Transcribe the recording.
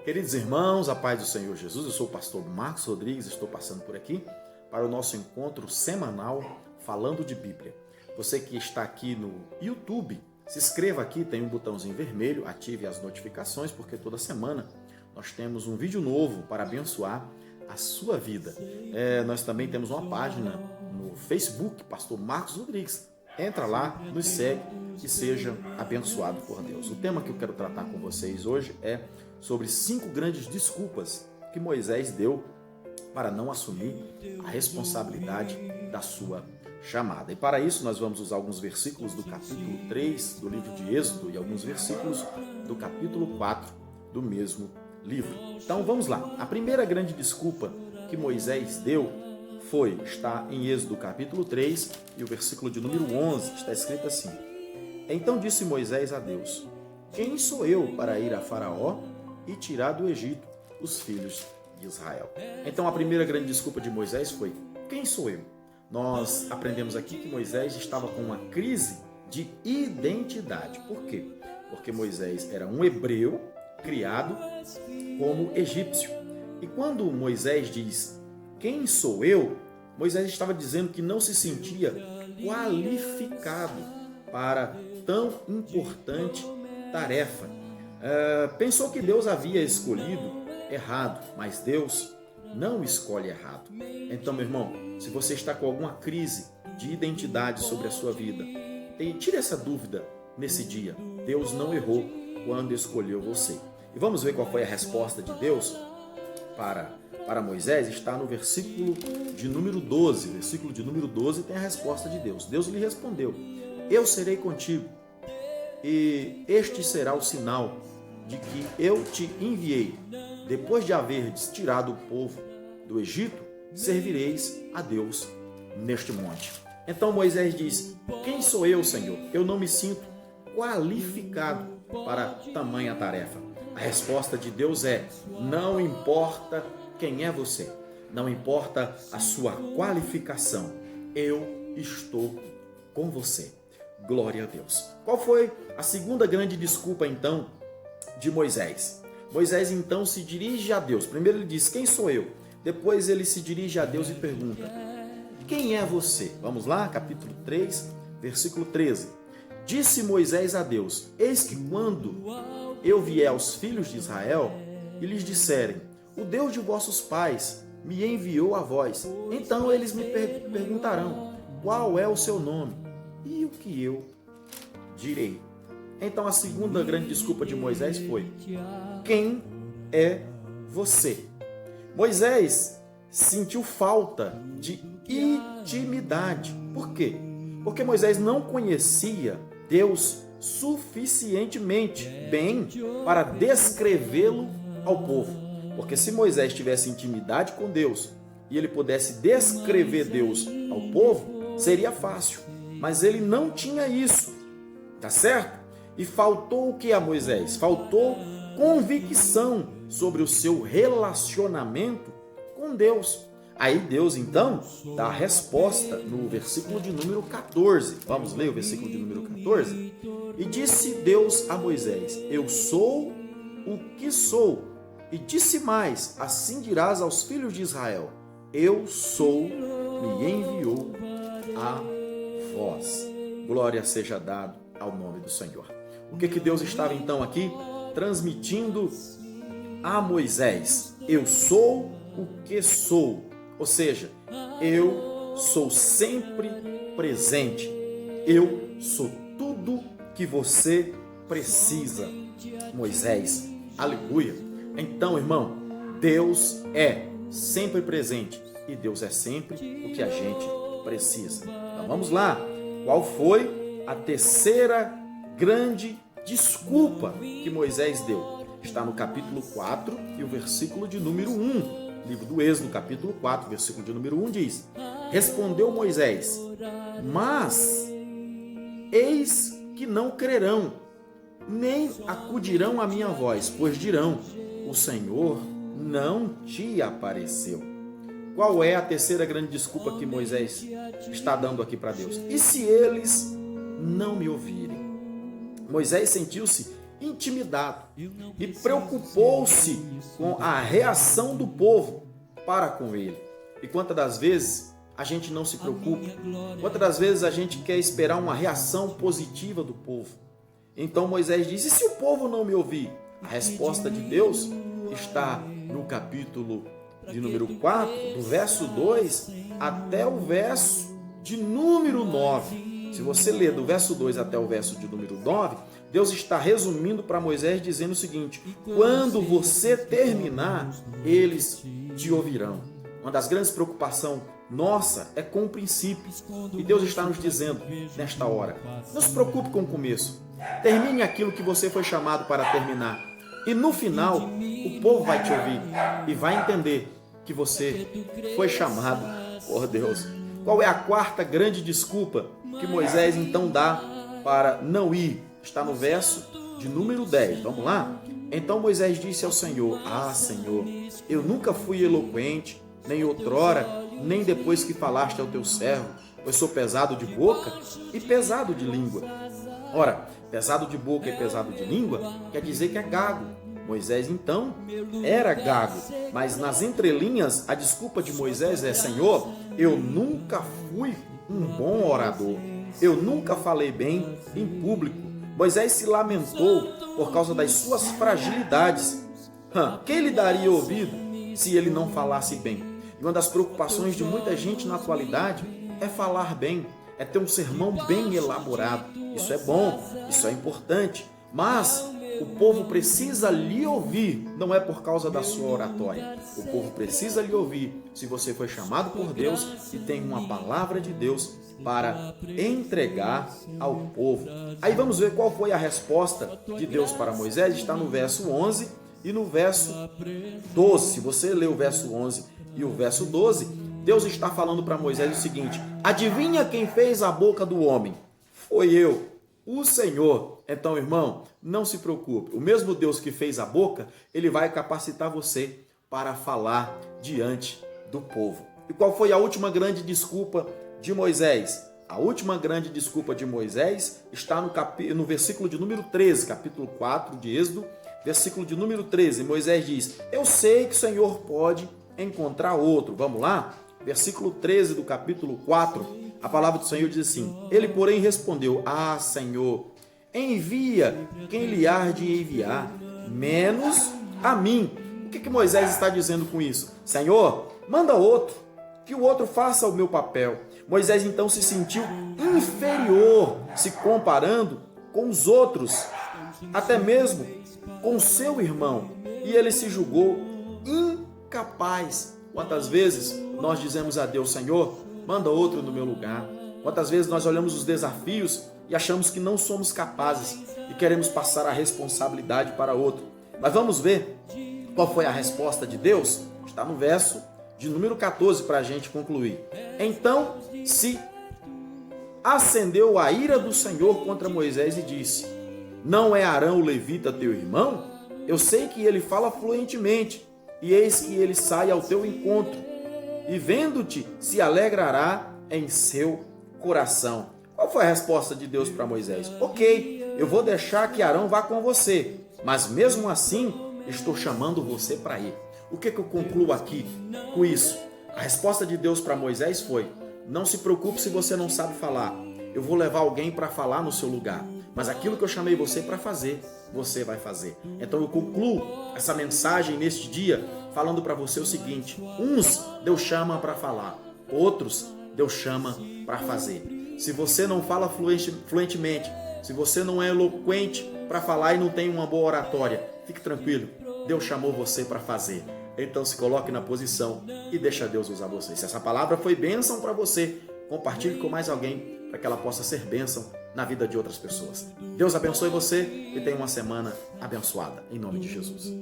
Queridos irmãos, a paz do Senhor Jesus, eu sou o pastor Marcos Rodrigues, estou passando por aqui para o nosso encontro semanal falando de Bíblia. Você que está aqui no YouTube, se inscreva aqui, tem um botãozinho vermelho, ative as notificações, porque toda semana nós temos um vídeo novo para abençoar a sua vida. Nós também temos uma página no Facebook, pastor Marcos Rodrigues. Entra lá, nos segue e seja abençoado por Deus. O tema que eu quero tratar com vocês hoje é sobre 5 grandes desculpas que Moisés deu para não assumir a responsabilidade da sua chamada. E para isso nós vamos usar alguns versículos do capítulo 3 do livro de Êxodo e alguns versículos do capítulo 4 do mesmo livro. Então vamos lá. A primeira grande desculpa que Moisés deu está em Êxodo capítulo 3 e o versículo de número 11, está escrito assim: Então disse Moisés a Deus: Quem sou eu para ir a Faraó e tirar do Egito os filhos de Israel? Então a primeira grande desculpa de Moisés foi: quem sou eu? Nós aprendemos aqui que Moisés estava com uma crise de identidade. Por quê? Porque Moisés era um hebreu criado como egípcio. E quando Moisés diz quem sou eu, Moisés estava dizendo que não se sentia qualificado para tão importante tarefa. Pensou que Deus havia escolhido errado, mas Deus não escolhe errado. Então, meu irmão, se você está com alguma crise de identidade sobre a sua vida, tire essa dúvida nesse dia. Deus não errou quando escolheu você. E vamos ver qual foi a resposta de Deus para Moisés. Está no versículo de número 12. O versículo de número 12 tem a resposta de Deus. Deus lhe respondeu: Eu serei contigo, e este será o sinal de que eu te enviei. Depois de haverdes tirado o povo do Egito, servireis a Deus neste monte. Então Moisés diz: Quem sou eu, Senhor? Eu não me sinto qualificado para tamanha tarefa. A resposta de Deus é: não importa quem é você, não importa a sua qualificação, eu estou com você. Glória a Deus. Qual foi a segunda grande desculpa, então, de Moisés? Moisés, então, se dirige a Deus. Primeiro ele diz: quem sou eu? Depois ele se dirige a Deus e pergunta: quem é você? Vamos lá, capítulo 3, versículo 13. Disse Moisés a Deus: Eis que quando eu vier aos filhos de Israel e lhes disserem: o Deus de vossos pais me enviou a vós, então eles me perguntarão: qual é o seu nome? E o que eu direi? Então a segunda grande desculpa de Moisés foi: quem é você? Moisés sentiu falta de intimidade. Por quê? Porque Moisés não conhecia Deus suficientemente bem para descrevê-lo ao povo. Porque se Moisés tivesse intimidade com Deus e ele pudesse descrever Deus ao povo, seria fácil. Mas ele não tinha isso, tá certo? E faltou o que a Moisés? Faltou convicção sobre o seu relacionamento com Deus. Aí Deus, então, dá a resposta no versículo de número 14. Vamos ler o versículo de número 14? E disse Deus a Moisés: Eu sou o que sou. E disse mais: Assim dirás aos filhos de Israel: Eu sou, me enviou a vós. Glória seja dada ao nome do Senhor. O que Deus estava então aqui transmitindo a Moisés? Eu sou o que sou. Ou seja, eu sou sempre presente. Eu sou tudo que você precisa. Moisés, aleluia. Então, irmão, Deus é sempre presente e Deus é sempre o que a gente precisa. Então vamos lá. Qual foi a terceira grande desculpa que Moisés deu? Está no capítulo 4 e o versículo de número 1. Livro do Êxodo, capítulo 4, versículo de número 1 diz: Respondeu Moisés: Mas eis que não crerão, nem acudirão à minha voz, pois dirão: o Senhor não te apareceu. Qual é a terceira grande desculpa que Moisés está dando aqui para Deus? E se eles não me ouvirem? Moisés sentiu-se intimidado e preocupou-se com a reação do povo para com ele. E quantas das vezes a gente não se preocupa? Quantas das vezes a gente quer esperar uma reação positiva do povo? Então Moisés diz: e se o povo não me ouvir? A resposta de Deus está no capítulo de número 4, do verso 2 até o verso de número 9. Se você ler do verso 2 até o verso de número 9, Deus está resumindo para Moisés dizendo o seguinte: quando você terminar, eles te ouvirão. Uma das grandes preocupações nossa é com o princípio. E Deus está nos dizendo nesta hora: não se preocupe com o começo. Termine aquilo que você foi chamado para terminar. E no final, o povo vai te ouvir e vai entender que você foi chamado por Deus. Qual é a quarta grande desculpa que Moisés então dá para não ir? Está no verso de número 10. Vamos lá? Então Moisés disse ao Senhor: ah, Senhor, eu nunca fui eloquente, nem outrora, nem depois que falaste ao teu servo, pois sou pesado de boca e pesado de língua. Ora, pesado de boca e pesado de língua quer dizer que é gago. Moisés, então, era gago, mas nas entrelinhas a desculpa de Moisés é: Senhor, eu nunca fui um bom orador, eu nunca falei bem em público. Moisés se lamentou por causa das suas fragilidades. Quem lhe daria ouvido se ele não falasse bem? E uma das preocupações de muita gente na atualidade é falar bem, é ter um sermão bem elaborado. Isso é bom, isso é importante, mas o povo precisa lhe ouvir, não é por causa da sua oratória. O povo precisa lhe ouvir se você foi chamado por Deus e tem uma palavra de Deus para entregar ao povo. Aí vamos ver qual foi a resposta de Deus para Moisés. Está no verso 11 e no verso 12. Se você ler o verso 11 e o verso 12, Deus está falando para Moisés o seguinte: adivinha quem fez a boca do homem? Foi eu, o Senhor. Então, irmão, não se preocupe. O mesmo Deus que fez a boca, ele vai capacitar você para falar diante do povo. E qual foi a última grande desculpa de Moisés? A última grande desculpa de Moisés está no versículo de número 13, capítulo 4 de Êxodo, versículo de número 13. Moisés diz: eu sei que o Senhor pode encontrar outro. Vamos lá? Versículo 13 do capítulo 4, a palavra do Senhor diz assim: ele, porém, respondeu: ah, Senhor, envia quem lhe há de enviar, menos a mim. O que Moisés está dizendo com isso? Senhor, manda outro, que o outro faça o meu papel. Moisés então se sentiu inferior, se comparando com os outros, até mesmo com seu irmão, e ele se julgou incapaz. Quantas vezes nós dizemos a Deus: Senhor, manda outro no meu lugar? Quantas vezes nós olhamos os desafios e achamos que não somos capazes e queremos passar a responsabilidade para outro? Mas vamos ver qual foi a resposta de Deus? Está no verso de número 14 para a gente concluir. Então se acendeu a ira do Senhor contra Moisés e disse: não é Arão o levita teu irmão? Eu sei que ele fala fluentemente, e eis que ele sai ao teu encontro, e vendo-te se alegrará em seu coração. Qual foi a resposta de Deus para Moisés? Ok, eu vou deixar que Arão vá com você, mas mesmo assim estou chamando você para ir. O que eu concluo aqui com isso? A resposta de Deus para Moisés foi: não se preocupe se você não sabe falar, eu vou levar alguém para falar no seu lugar, mas aquilo que eu chamei você para fazer, você vai fazer. Então eu concluo essa mensagem neste dia falando para você o seguinte: uns Deus chama para falar, outros Deus chama para fazer. Se você não fala fluentemente, se você não é eloquente para falar e não tem uma boa oratória, fique tranquilo, Deus chamou você para fazer. Então se coloque na posição e deixa Deus usar você. Se essa palavra foi bênção para você, compartilhe com mais alguém para que ela possa ser bênção na vida de outras pessoas. Deus abençoe você e tenha uma semana abençoada. Em nome de Jesus.